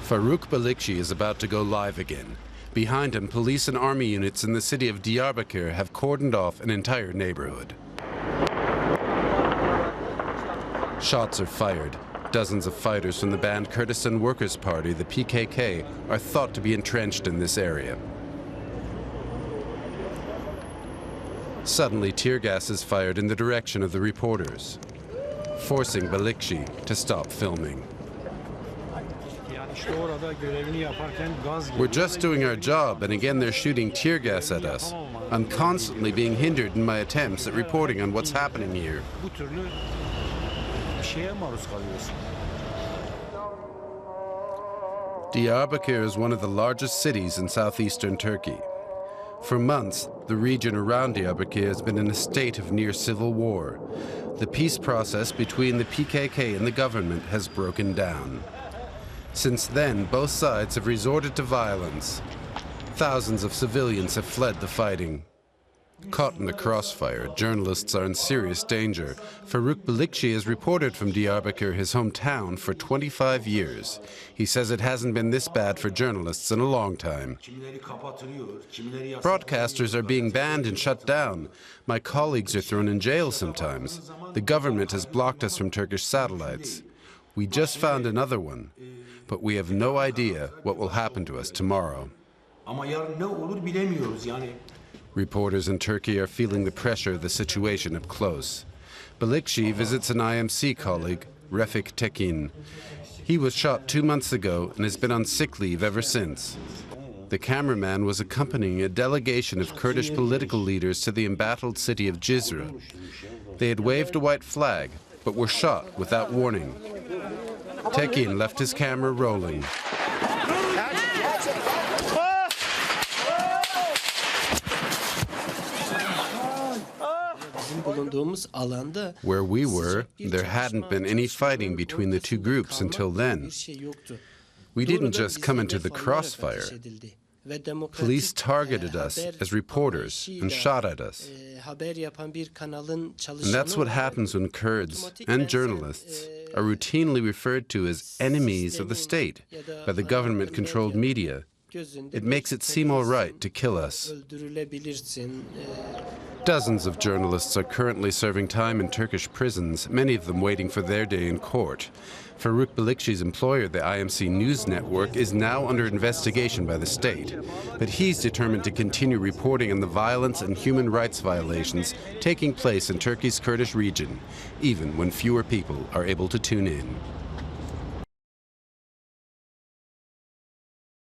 Faruk Balikci is about to go live again. Behind him, police and army units in the city of Diyarbakir have cordoned off an entire neighborhood. Shots are fired. Dozens of fighters from the banned Kurdistan Workers' Party, the PKK, are thought to be entrenched in this area. Suddenly, tear gas is fired in the direction of the reporters, forcing Balikci to stop filming. We're just doing our job, and again they're shooting tear gas at us. I'm constantly being hindered in my attempts at reporting on what's happening here. Diyarbakir is one of the largest cities in southeastern Turkey. For months, the region around Diyarbakir has been in a state of near civil war. The peace process between the PKK and the government has broken down. Since then, both sides have resorted to violence. Thousands of civilians have fled the fighting. Caught in the crossfire, journalists are in serious danger. Faruk Balikci has reported from Diyarbakir, his hometown, for 25 years. He says it hasn't been this bad for journalists in a long time. Broadcasters are being banned and shut down. My colleagues are thrown in jail sometimes. The government has blocked us from Turkish satellites. We just found another one, but we have no idea what will happen to us tomorrow. Reporters in Turkey are feeling the pressure of the situation up close. Balikci visits an IMC colleague, Refik Tekin. He was shot 2 months ago and has been on sick leave ever since. The cameraman was accompanying a delegation of Kurdish political leaders to the embattled city of Cizre. They had waved a white flag, but were shot without warning. Tekin left his camera rolling. Where we were, there hadn't been any fighting between the two groups until then. We didn't just come into the crossfire. Police targeted us as reporters and shot at us. And that's what happens when Kurds and journalists are routinely referred to as enemies of the state by the government-controlled media. It makes it seem all right to kill us. Dozens of journalists are currently serving time in Turkish prisons, many of them waiting for their day in court. Faruk Balikci's employer, the IMC News Network, is now under investigation by the state. But he's determined to continue reporting on the violence and human rights violations taking place in Turkey's Kurdish region, even when fewer people are able to tune in.